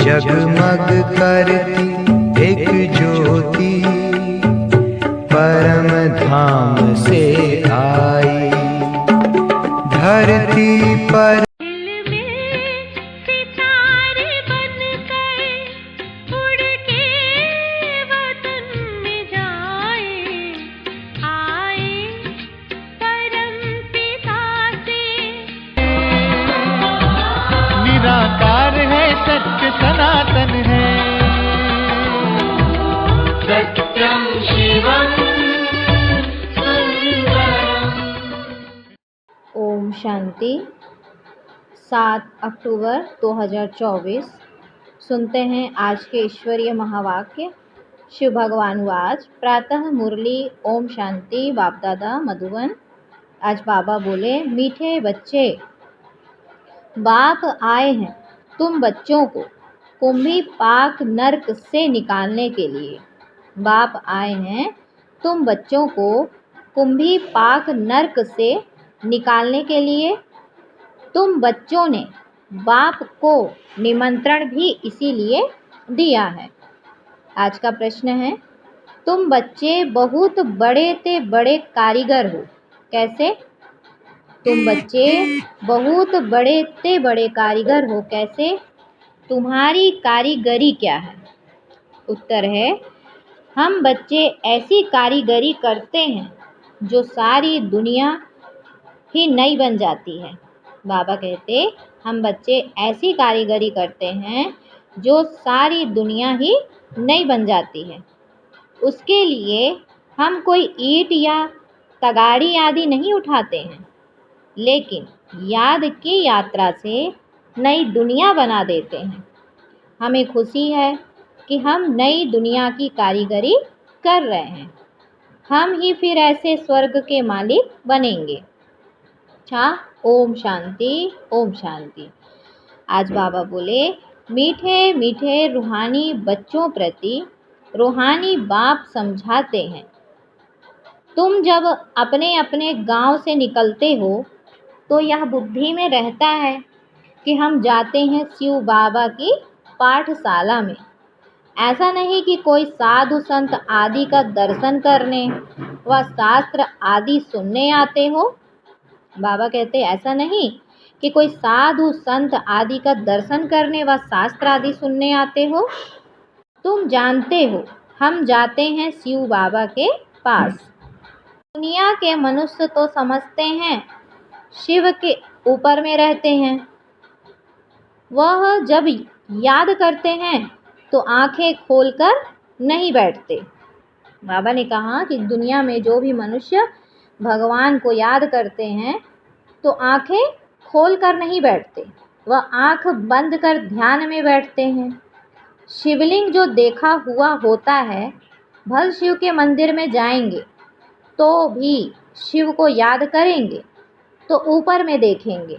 जगमग करती एक ज्योति परम धाम से आई। धरती पर निराकार है, सत्य सनातन है, सत्यम शिवम सुंदरम। ओम शांति। 7 अक्टूबर 2024। सुनते हैं आज के ईश्वरीय महावाक्य। शिव भगवान वाच प्रातः मुरली ओम शांति बाप दादा मधुबन। आज बाबा बोले, मीठे बच्चे, बाप आए हैं तुम बच्चों को कुंभी पाक नरक से निकालने के लिए। बाप आए हैं तुम बच्चों को कुंभी पाक नरक से निकालने के लिए। तुम बच्चों ने बाप को निमंत्रण भी इसीलिए दिया है। आज का प्रश्न है, तुम बच्चे बहुत बड़े ते बड़े कारीगर हो, कैसे? तुम बच्चे बहुत बड़े ते बड़े कारीगर हो, कैसे? तुम्हारी कारीगरी क्या है? उत्तर है, हम बच्चे ऐसी कारीगरी करते हैं जो सारी दुनिया ही नई बन जाती है। बाबा कहते, हम बच्चे ऐसी कारीगरी करते हैं जो सारी दुनिया ही नई बन जाती है। उसके लिए हम कोई ईंट या तगाड़ी आदि नहीं उठाते हैं, लेकिन याद की यात्रा से नई दुनिया बना देते हैं। हमें खुशी है कि हम नई दुनिया की कारीगरी कर रहे हैं। हम ही फिर ऐसे स्वर्ग के मालिक बनेंगे। अच्छा, ओम शांति ओम शांति। आज बाबा बोले, मीठे मीठे रूहानी बच्चों प्रति रूहानी बाप समझाते हैं, तुम जब अपने अपने गांव से निकलते हो तो यह बुद्धि में रहता है कि हम जाते हैं शिव बाबा की पाठशाला में। ऐसा नहीं कि कोई साधु संत आदि का दर्शन करने व शास्त्र आदि सुनने आते हो। बाबा कहते, ऐसा नहीं कि कोई साधु संत आदि का दर्शन करने व शास्त्र आदि सुनने आते हो। तुम जानते हो, हम जाते हैं शिव बाबा के पास। दुनिया के मनुष्य तो समझते हैं शिव के ऊपर में रहते हैं। वह जब याद करते हैं तो आंखें खोलकर नहीं बैठते। बाबा ने कहा कि दुनिया में जो भी मनुष्य भगवान को याद करते हैं तो आंखें खोलकर नहीं बैठते, वह आंख बंद कर ध्यान में बैठते हैं। शिवलिंग जो देखा हुआ होता है, भल शिव के मंदिर में जाएंगे तो भी शिव को याद करेंगे तो ऊपर में देखेंगे,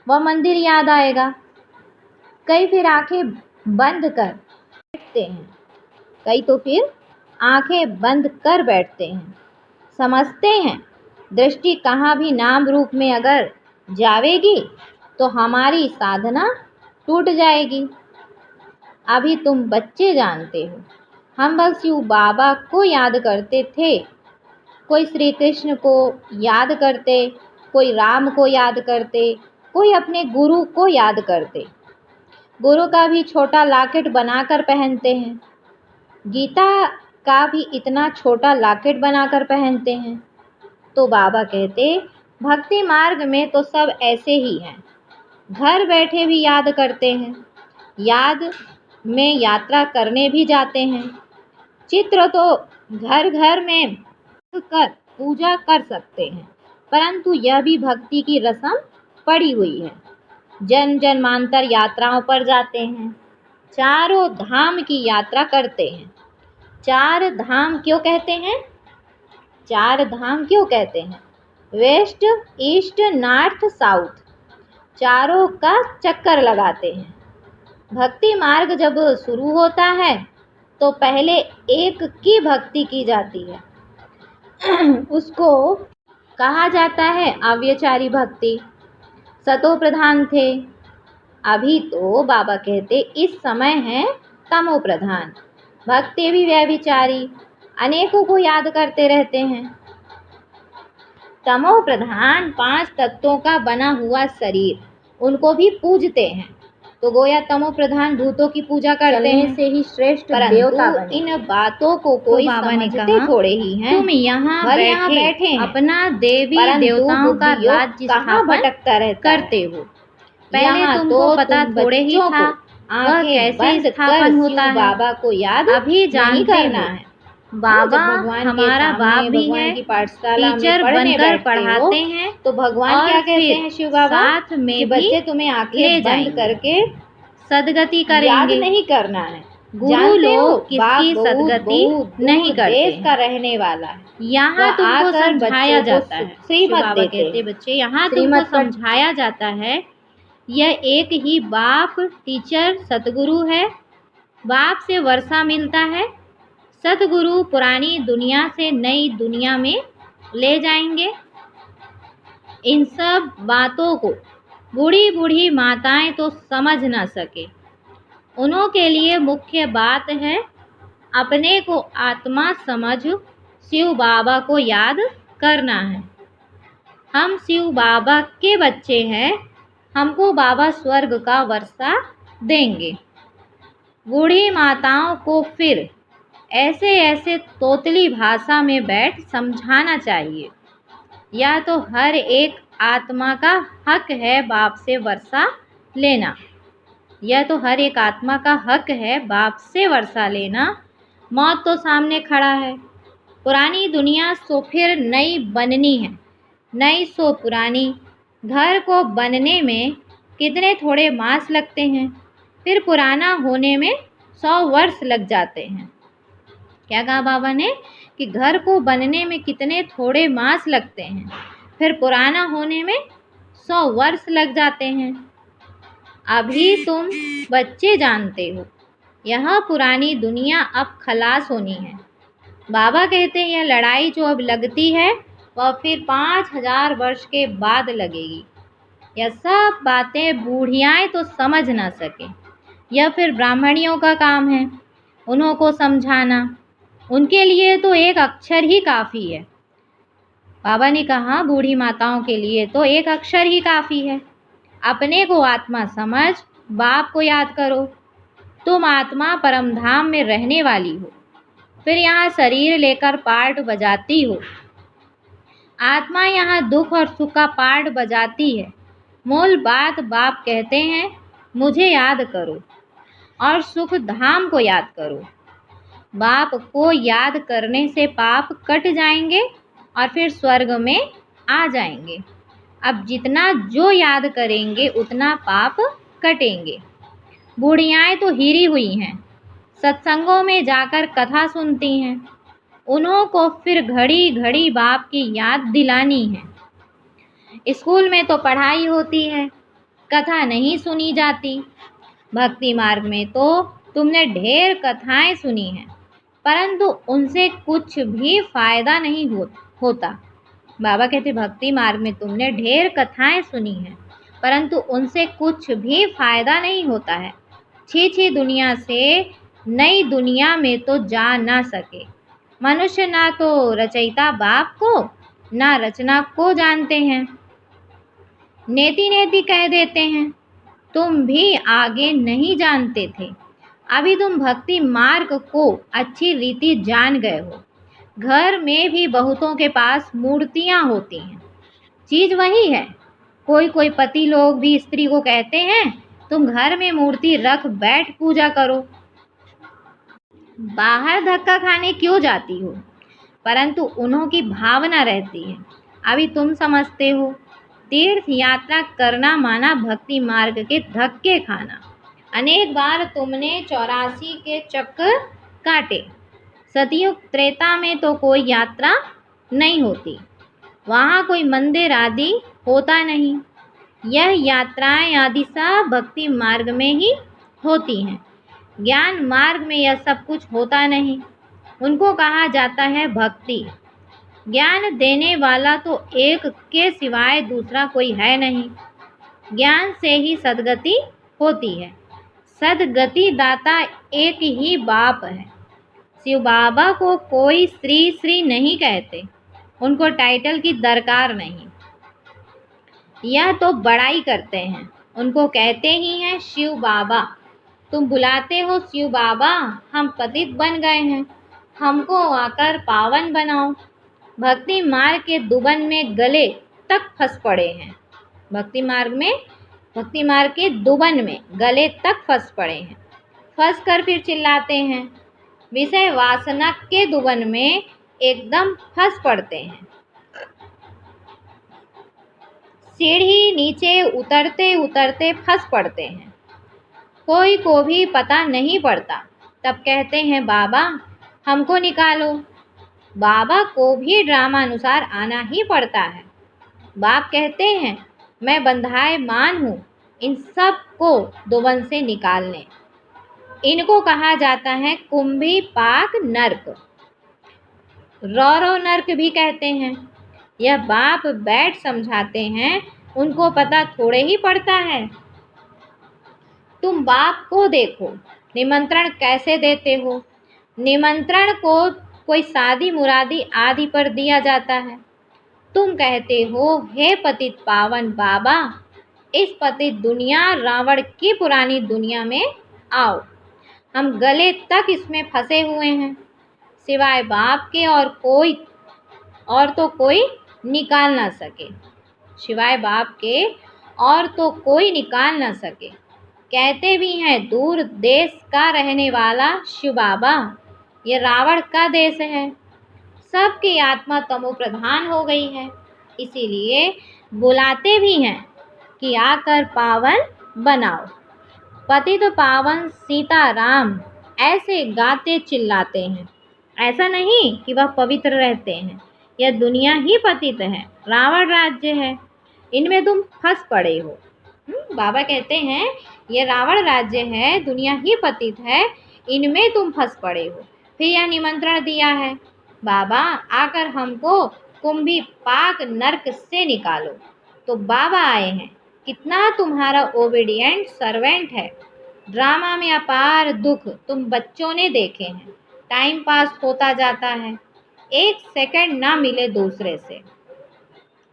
वह मंदिर याद आएगा। कई फिर आंखें बंद कर बैठते हैं, कई तो फिर आंखें बंद कर बैठते हैं। समझते हैं दृष्टि कहाँ भी नाम रूप में अगर जावेगी तो हमारी साधना टूट जाएगी। अभी तुम बच्चे जानते हो, हम बस शिव बाबा को याद करते थे। कोई श्री कृष्ण को याद करते, कोई राम को याद करते, कोई अपने गुरु को याद करते। गुरु का भी छोटा लॉकेट बनाकर पहनते हैं, गीता का भी इतना छोटा लॉकेट बनाकर पहनते हैं। तो बाबा कहते, भक्ति मार्ग में तो सब ऐसे ही हैं, घर बैठे भी याद करते हैं, याद में यात्रा करने भी जाते हैं। चित्र तो घर घर में कर पूजा कर सकते हैं, परंतु यह भी भक्ति की रस्म पड़ी हुई है। जन्म जन्मांतर यात्राओं पर जाते हैं, चारों धाम की यात्रा करते हैं। चार धाम क्यों कहते हैं? चार धाम क्यों कहते हैं? वेस्ट, ईस्ट, नॉर्थ, साउथ, चारों का चक्कर लगाते हैं। भक्ति मार्ग जब शुरू होता है तो पहले एक की भक्ति की जाती है, उसको कहा जाता है अव्यचारी भक्ति। सतो प्रधान थे, अभी तो बाबा कहते इस समय है तमो प्रधान, भक्ति भी व्यभिचारी, अनेकों को याद करते रहते हैं। तमो प्रधान 5 तत्वों का बना हुआ शरीर, उनको भी पूजते हैं, तो गोया तमो प्रधान भूतों की पूजा करते हैं से ही श्रेष्ठ परंतु देवता बने। इन बातों को कोई बाबा ने समझते कहा, थोड़े ही हैं। तुम यहाँ बैठे हैं, हैं, अपना देवी परंतु देवताओं का बुद्धियोग राज्य कहाँ स्थापन भटकता रहता है। करते हो। पहले यहाँ तुमको तो पता तुम थोड़े ही बच्चों था को वह आंखें कैसे बंद कर स्थापन होता शिव है। बाबा को याद अभी नहीं जानते करना हो, है। बाबा जब भगवान के हमारा सामने बाप भी भगवान है, की पाठशाला में टीचर पढ़ने बनकर बैठते पढ़ाते हो, हैं, तो भगवान और क्या कहते फिर हैं शिव बाबा साथ में कि भी बच्चे तुम्हें ले आंखें बंद जाएंगे, करके सदगति याद करेंगे। नहीं करना है। गुरु जानते हो लोग किसकी बाप सदगति बहुत नहीं दूर करते देश हैं। का रहने वाला है। यहाँ वह तुमको आकर समझाया बच्चों को जाता है, शिव श्रीमत बाबा देते कहते हैं। बच्चे यहाँ तुमको श्रीमत पर समझाया जाता है, यह एक ही बाप टीचर सतगुरु है। बाप से वर्षा मिलता है, सतगुरु पुरानी दुनिया से नई दुनिया में ले जाएंगे। इन सब बातों को बूढ़ी बूढ़ी माताएं तो समझ ना सके, उन्हों के लिए मुख्य बात है अपने को आत्मा समझ शिव बाबा को याद करना है। हम शिव बाबा के बच्चे हैं, हमको बाबा स्वर्ग का वर्षा देंगे। बूढ़ी माताओं को फिर ऐसे ऐसे तोतली भाषा में बैठ समझाना चाहिए। यह तो हर एक आत्मा का हक है बाप से वर्षा लेना। यह तो हर एक आत्मा का हक है बाप से वर्षा लेना। मौत तो सामने खड़ा है, पुरानी दुनिया सो फिर नई बननी है, नई सो पुरानी। घर को बनने में कितने थोड़े मास लगते हैं, फिर पुराना होने में 100 वर्ष लग जाते हैं। क्या कहा बाबा ने कि घर को बनने में कितने थोड़े मास लगते हैं, फिर पुराना होने में 100 वर्ष लग जाते हैं। अभी तुम बच्चे जानते हो, यह पुरानी दुनिया अब खलास होनी है। बाबा कहते हैं यह लड़ाई जो अब लगती है वह फिर 5000 वर्ष के बाद लगेगी। यह सब बातें बूढ़ियाएँ तो समझ ना सके, यह फिर ब्राह्मणियों का काम है उन्हों को समझाना। उनके लिए तो एक अक्षर ही काफ़ी है। बाबा ने कहा बूढ़ी माताओं के लिए तो एक अक्षर ही काफ़ी है। अपने को आत्मा समझ बाप को याद करो। तुम आत्मा परम धाम में रहने वाली हो, फिर यहाँ शरीर लेकर पार्ट बजाती हो। आत्मा यहाँ दुख और सुख का पार्ट बजाती है। मूल बात बाप कहते हैं मुझे याद करो और सुख धाम को याद करो। बाप को याद करने से पाप कट जाएंगे और फिर स्वर्ग में आ जाएंगे। अब जितना जो याद करेंगे उतना पाप कटेंगे। बूढ़ियाएँ तो हिरी हुई हैं, सत्संगों में जाकर कथा सुनती हैं, उन्हों को फिर घड़ी घड़ी बाप की याद दिलानी है। स्कूल में तो पढ़ाई होती है, कथा नहीं सुनी जाती। भक्ति मार्ग में तो तुमने ढेर कथाएं सुनी हैं, परंतु उनसे कुछ भी फायदा नहीं होता। बाबा कहते भक्ति मार्ग में तुमने ढेर कथाएं सुनी हैं, परंतु उनसे कुछ भी फायदा नहीं होता है। छी दुनिया से नई दुनिया में तो जा ना सके। मनुष्य ना तो रचयिता बाप को ना रचना को जानते हैं। नेति नेति कह देते हैं, तुम भी आगे नहीं जानते थे, अभी तुम भक्ति मार्ग को अच्छी रीति जान गए हो। घर में भी बहुतों के पास मूर्तियाँ होती हैं, चीज़ वही है। कोई पति लोग भी स्त्री को कहते हैं तुम घर में मूर्ति रख बैठ पूजा करो, बाहर धक्का खाने क्यों जाती हो, परंतु उन्हों की भावना रहती है। अभी तुम समझते हो तीर्थ यात्रा करना माना भक्ति मार्ग के धक्के खाना। अनेक बार तुमने 84 के चक्कर काटे। सतयुग त्रेता में तो कोई यात्रा नहीं होती, वहाँ कोई मंदिर आदि होता नहीं। यह यात्राएं आदि सब भक्ति मार्ग में ही होती हैं। ज्ञान मार्ग में यह सब कुछ होता नहीं, उनको कहा जाता है भक्ति। ज्ञान देने वाला तो एक के सिवाय दूसरा कोई है नहीं। ज्ञान से ही सद्गति होती है। सदगति दाता एक ही बाप है। शिव बाबा को कोई श्री श्री नहीं कहते, उनको टाइटल की दरकार नहीं। यह तो बड़ाई करते हैं, उनको कहते ही हैं शिव बाबा। तुम बुलाते हो शिव बाबा, हम पतित बन गए हैं, हमको आकर पावन बनाओ। भक्ति मार्ग के दुबन में गले तक फंस पड़े हैं। भक्ति मार्ग के दुबन में गले तक फंस पड़े हैं। फंस कर फिर चिल्लाते हैं। विषय वासना के दुबन में एकदम फंस पड़ते हैं। सीढ़ी नीचे उतरते उतरते फंस पड़ते हैं। कोई को भी पता नहीं पड़ता। तब कहते हैं बाबा हमको निकालो। बाबा को भी ड्रामा अनुसार आना ही पड़ता है। बाप कहते हैं मैं बंधायमान हूँ इन सब को दुबन से निकालने। इनको कहा जाता है कुंभी पाक नर्क, रौरव नर्क भी कहते हैं। यह बाप बैठ समझाते हैं, उनको पता थोड़े ही पड़ता है। तुम बाप को देखो, निमंत्रण कैसे देते हो। निमंत्रण को कोई शादी मुरादी आदि पर दिया जाता है। तुम कहते हो हे पतित पावन बाबा, इस पतित दुनिया रावण की पुरानी दुनिया में आओ। हम गले तक इसमें फंसे हुए हैं, सिवाय बाप के और तो कोई निकाल ना सके। सिवाय बाप के और तो कोई निकाल ना सके। कहते भी हैं दूर देश का रहने वाला शिव बाबा, ये रावण का देश है। सबकी आत्मा तमो प्रधान हो गई है, इसीलिए बुलाते भी हैं कि आकर पावन बनाओ। पतित पावन सीताराम ऐसे गाते चिल्लाते हैं। ऐसा नहीं कि वह पवित्र रहते हैं, यह दुनिया ही पतित है, रावण राज्य है, इनमें तुम फंस पड़े हो। बाबा कहते हैं यह रावण राज्य है, दुनिया ही पतित है, इनमें तुम फंस पड़े हो। फिर यह निमंत्रण दिया है बाबा आकर हमको कुंभी पाक नर्क से निकालो। तो बाबा आए हैं, कितना तुम्हारा ओबीडिएंट सर्वेंट है। ड्रामा में अपार दुख तुम बच्चों ने देखे हैं। टाइम पास होता जाता है, एक सेकंड ना मिले दूसरे से।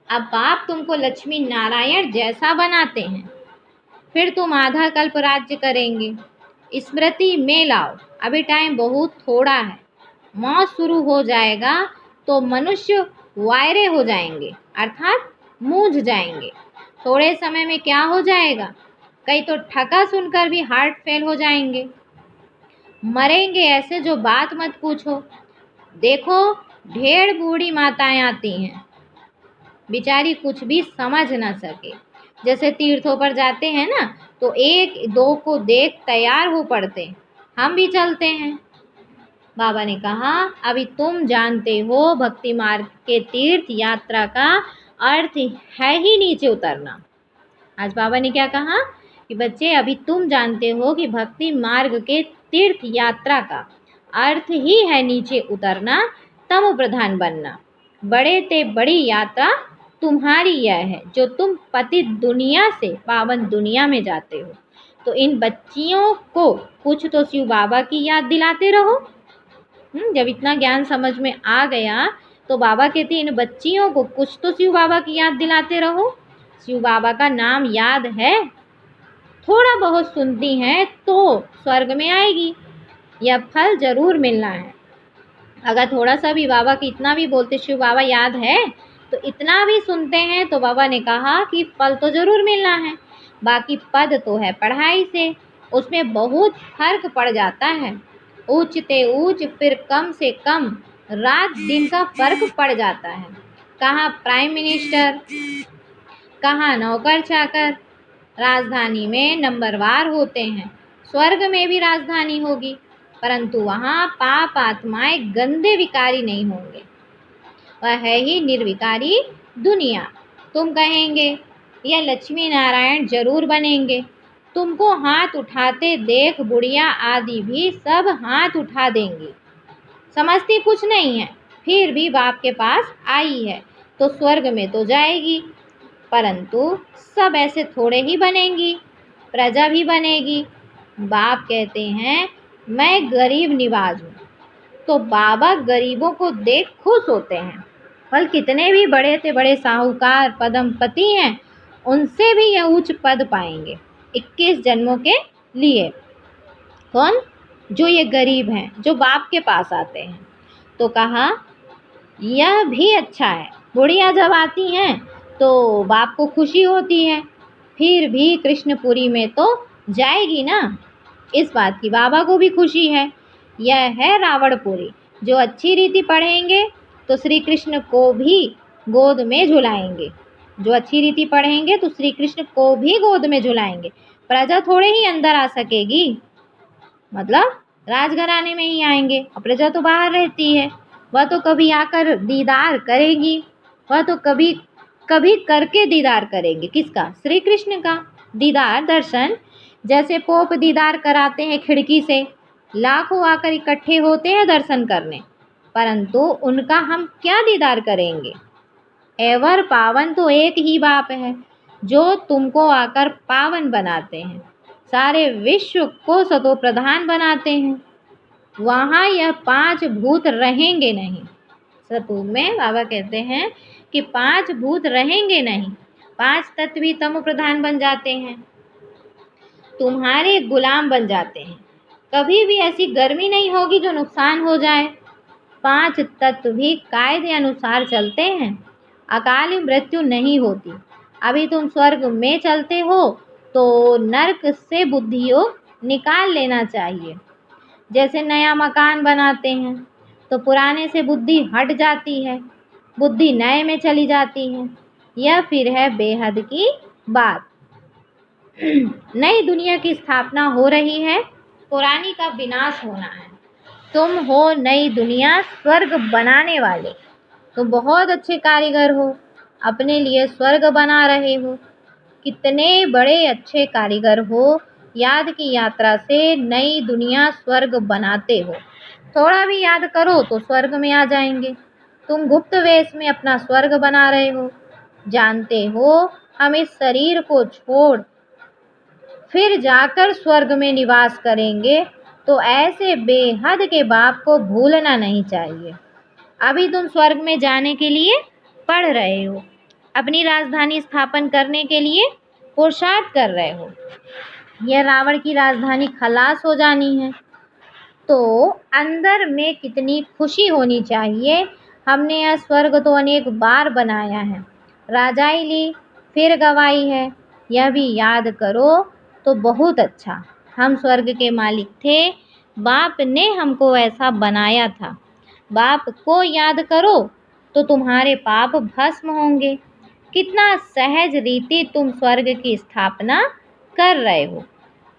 अब बाप तुमको लक्ष्मी नारायण जैसा बनाते हैं, फिर तुम आधा कल्प राज्य करेंगे। स्मृति में लाओ, अभी टाइम बहुत थोड़ा है। मौत शुरू हो जाएगा तो मनुष्य वायरे हो जाएंगे, अर्थात मूझ जाएंगे। थोड़े समय में क्या हो जाएगा, कई तो ठका सुनकर भी हार्ट फेल हो जाएंगे। मरेंगे ऐसे जो बात मत पूछो। देखो ढेर बूढ़ी माताएं आती हैं, बेचारी कुछ भी समझ ना सके। जैसे तीर्थों पर जाते हैं ना, तो एक दो को देख तैयार हो पड़ते, हम भी चलते हैं। बाबा ने कहा अभी तुम जानते हो भक्ति मार्ग के तीर्थ यात्रा का अर्थ है ही नीचे उतरना। आज बाबा ने क्या कहा कि बच्चे अभी तुम जानते हो कि भक्ति मार्ग के तीर्थ यात्रा का अर्थ ही है नीचे उतरना, तमो प्रधान बनना। बड़े ते बड़ी यात्रा तुम्हारी यह है जो तुम पतित दुनिया से पावन दुनिया में जाते हो। तो इन बच्चियों को कुछ तो शिव बाबा की याद दिलाते रहो। जब इतना ज्ञान समझ में आ गया तो बाबा कहते इन बच्चियों को कुछ तो शिव बाबा की याद दिलाते रहो। शिव बाबा का नाम याद है, थोड़ा बहुत सुनती हैं तो स्वर्ग में आएगी, यह फल जरूर मिलना है। अगर थोड़ा सा भी बाबा की इतना भी बोलते शिव बाबा याद है तो इतना भी सुनते हैं तो बाबा ने कहा कि फल तो जरूर मिलना है। बाकी पद तो है पढ़ाई से, उसमें बहुत फर्क पड़ जाता है। ऊंच ते ऊंच फिर कम से कम रात दिन का फर्क पड़ जाता है। कहाँ प्राइम मिनिस्टर, कहाँ नौकर चाकर। राजधानी में नंबरवार होते हैं, स्वर्ग में भी राजधानी होगी, परंतु वहाँ पाप आत्माएं गंदे विकारी नहीं होंगे। वह है ही निर्विकारी दुनिया। तुम कहेंगे यह लक्ष्मी नारायण जरूर बनेंगे। तुमको हाथ उठाते देख बुढ़िया आदि भी सब हाथ उठा देंगी। समझती कुछ नहीं है, फिर भी बाप के पास आई है तो स्वर्ग में तो जाएगी, परंतु सब ऐसे थोड़े ही बनेंगी। प्रजा भी बनेगी। बाप कहते हैं मैं गरीब निवाज हूँ, तो बाबा गरीबों को देख खुश होते हैं। और कितने भी बड़े से बड़े साहूकार पद्मपति हैं, उनसे भी यह उच्च पद पाएंगे 21 जन्मों के लिए। कौन? जो ये गरीब हैं, जो बाप के पास आते हैं। तो कहा यह भी अच्छा है, बुढ़िया जब आती हैं तो बाप को खुशी होती है, फिर भी कृष्णपुरी में तो जाएगी ना, इस बात की बाबा को भी खुशी है। यह है रावणपुरी। जो अच्छी रीति पढ़ेंगे तो श्री कृष्ण को भी गोद में झुलाएंगे। जो अच्छी रीति पढ़ेंगे तो श्री कृष्ण को भी गोद में झुलाएंगे। प्रजा थोड़े ही अंदर आ सकेगी, मतलब राजघराने में ही आएंगे, और प्रजा तो बाहर रहती है। वह तो कभी आकर दीदार करेगी, वह तो कभी कभी करके दीदार करेंगे। किसका? श्री कृष्ण का दीदार, दर्शन। जैसे पोप दीदार कराते हैं खिड़की से, लाखों आकर इकट्ठे होते हैं दर्शन करने, परंतु उनका हम क्या दीदार करेंगे? एवर पावन तो एक ही बाप है, जो तुमको आकर पावन बनाते हैं, सारे विश्व को सतो प्रधान बनाते हैं। वहाँ यह 5 भूत रहेंगे नहीं। सतु में बाबा कहते हैं कि 5 भूत रहेंगे नहीं, 5 तत्व भी तमो प्रधान बन जाते हैं, तुम्हारे गुलाम बन जाते हैं। कभी भी ऐसी गर्मी नहीं होगी जो नुकसान हो जाए। 5 तत्व भी कायदे अनुसार चलते हैं, अकाली मृत्यु नहीं होती। अभी तुम स्वर्ग में चलते हो तो नरक से बुद्धियोग निकाल लेना चाहिए। जैसे नया मकान बनाते हैं तो पुराने से बुद्धि हट जाती है, बुद्धि नए में चली जाती है। यह फिर है बेहद की बात। नई दुनिया की स्थापना हो रही है, पुरानी का विनाश होना है। तुम हो नई दुनिया स्वर्ग बनाने वाले। तुम बहुत अच्छे कारीगर हो, अपने लिए स्वर्ग बना रहे हो। कितने बड़े अच्छे कारीगर हो, याद की यात्रा से नई दुनिया स्वर्ग बनाते हो। थोड़ा भी याद करो तो स्वर्ग में आ जाएंगे। तुम गुप्त वेश में अपना स्वर्ग बना रहे हो। जानते हो हम इस शरीर को छोड़ फिर जाकर स्वर्ग में निवास करेंगे, तो ऐसे बेहद के बाप को भूलना नहीं चाहिए। अभी तुम स्वर्ग में जाने के लिए पढ़ रहे हो, अपनी राजधानी स्थापन करने के लिए पुरुषार्थ कर रहे हो। यह रावण की राजधानी खलास हो जानी है, तो अंदर में कितनी खुशी होनी चाहिए। हमने यह स्वर्ग तो अनेक बार बनाया है, राजाई ली फिर गवाई है, यह भी याद करो तो बहुत अच्छा। हम स्वर्ग के मालिक थे, बाप ने हमको ऐसा बनाया था। बाप को याद करो तो तुम्हारे पाप भस्म होंगे। कितना सहज रीति तुम स्वर्ग की स्थापना कर रहे हो।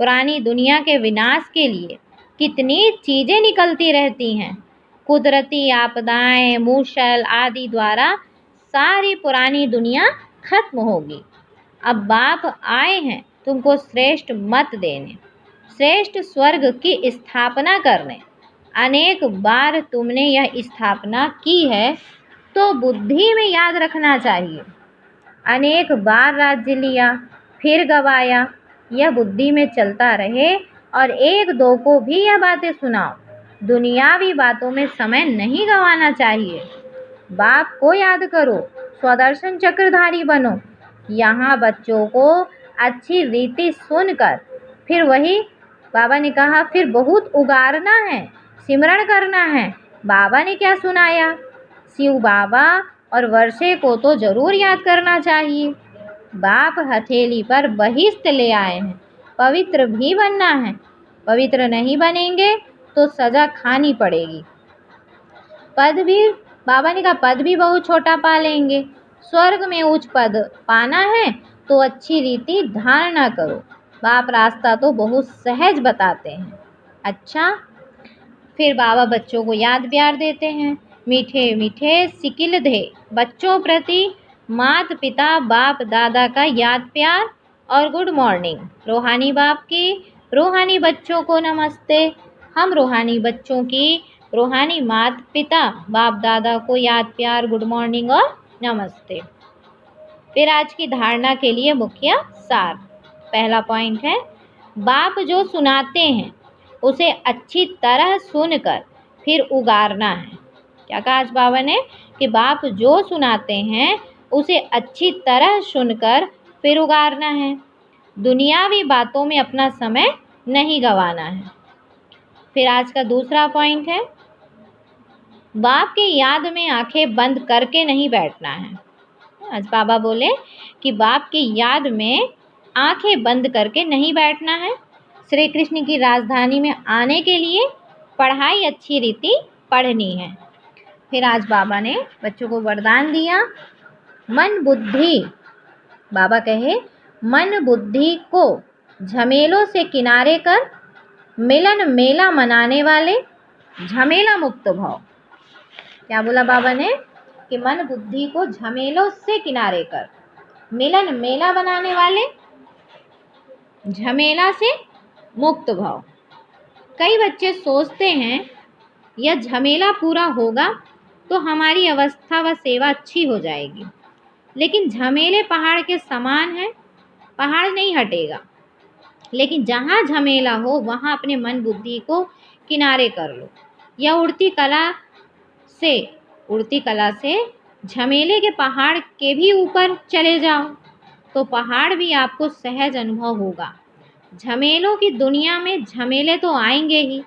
पुरानी दुनिया के विनाश के लिए कितनी चीज़ें निकलती रहती हैं। कुदरती आपदाएं, मूसल आदि द्वारा सारी पुरानी दुनिया खत्म होगी। अब बाप आए हैं तुमको श्रेष्ठ मत देने, श्रेष्ठ स्वर्ग की स्थापना करने। अनेक बार तुमने यह स्थापना की है, तो बुद्धि में याद रखना चाहिए। अनेक बार राज्य लिया फिर गवाया, यह बुद्धि में चलता रहे। और 1-2 को भी यह बातें सुनाओ। दुनियावी बातों में समय नहीं गंवाना चाहिए। बाप को याद करो, स्वदर्शन चक्रधारी बनो। यहाँ बच्चों को अच्छी रीति सुनकर फिर वही बाबा ने कहा, फिर बहुत उगारना है, सिमरण करना है। बाबा ने क्या सुनाया? शिव बाबा और वर्षे को तो ज़रूर याद करना चाहिए। बाप हथेली पर बहिष्ठ ले आए हैं, पवित्र भी बनना है। पवित्र नहीं बनेंगे तो सज़ा खानी पड़ेगी। पद भी बाबा ने कहा, पद भी बहुत छोटा पा लेंगे। स्वर्ग में उच्च पद पाना है तो अच्छी रीति धारणा करो। बाप रास्ता तो बहुत सहज बताते हैं। अच्छा, फिर बाबा बच्चों को याद प्यार देते हैं। मीठे मीठे सिकिल दे बच्चों प्रति माता पिता बाप दादा का याद प्यार और गुड मॉर्निंग। रूहानी बाप की रूहानी बच्चों को नमस्ते। हम रूहानी बच्चों की रूहानी माता पिता बाप दादा को याद प्यार, गुड मॉर्निंग और नमस्ते। फिर आज की धारणा के लिए मुख्य सार। पहला पॉइंट है, बाप जो सुनाते हैं उसे अच्छी तरह सुनकर फिर उगारना है। क्या कहा आज बाबा ने कि बाप जो सुनाते हैं उसे अच्छी तरह सुनकर फिर उगारना है। दुनियावी बातों में अपना समय नहीं गंवाना है। फिर आज का दूसरा पॉइंट है, बाप की याद में आंखें बंद करके नहीं बैठना है। आज बाबा बोले कि बाप की याद में आंखें बंद करके नहीं बैठना है। श्री कृष्ण की राजधानी में आने के लिए पढ़ाई अच्छी रीति पढ़नी है। फिर आज बाबा ने बच्चों को वरदान दिया, मन बुद्धि, बाबा कहे मन बुद्धि को झमेलों से किनारे कर मिलन मेला मनाने वाले झमेला मुक्त भव। क्या बोला बाबा ने कि मन बुद्धि को झमेलों से किनारे कर मिलन मेला बनाने वाले झमेला से मुक्त भव। कई बच्चे सोचते हैं यह झमेला पूरा होगा तो हमारी अवस्था व सेवा अच्छी हो जाएगी, लेकिन झमेले पहाड़ के समान है, पहाड़ नहीं हटेगा। लेकिन जहाँ झमेला हो वहाँ अपने मन बुद्धि को किनारे कर लो, या उड़ती कला से झमेले के पहाड़ के भी ऊपर चले जाओ तो पहाड़ भी आपको सहज अनुभव होगा। झमेलों की दुनिया में झमेले तो आएंगे ही,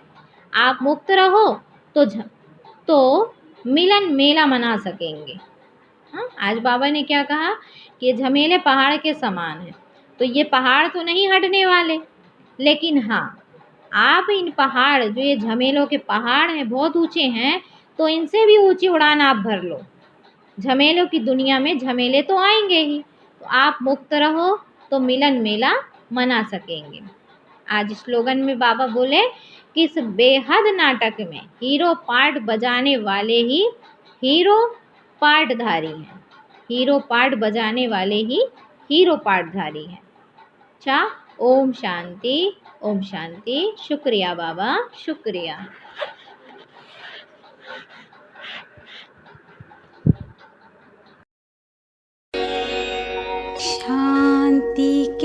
आप मुक्त रहो तो मिलन मेला मना सकेंगे। हाँ, आज बाबा ने क्या कहा कि झमेले पहाड़ के समान है, तो ये पहाड़ तो नहीं हटने वाले, लेकिन हाँ आप इन पहाड़ जो ये झमेलों के पहाड़ हैं बहुत ऊंचे हैं, तो इनसे भी ऊंची उड़ान आप भर लो। झमेलों की दुनिया में झमेले तो आएंगे ही, तो आप मुक्त रहो तो मिलन मेला मना सकेंगे। आज स्लोगन में बाबा बोले कि इस बेहद नाटक में हीरो पार्ट बजाने वाले ही हीरो पार्टधारी हैं। हीरो पार्ट बजाने वाले ही हीरो पार्टधारी हैं। अच्छा, ओम शांति, ओम शांति। शुक्रिया बाबा, शुक्रिया। शांति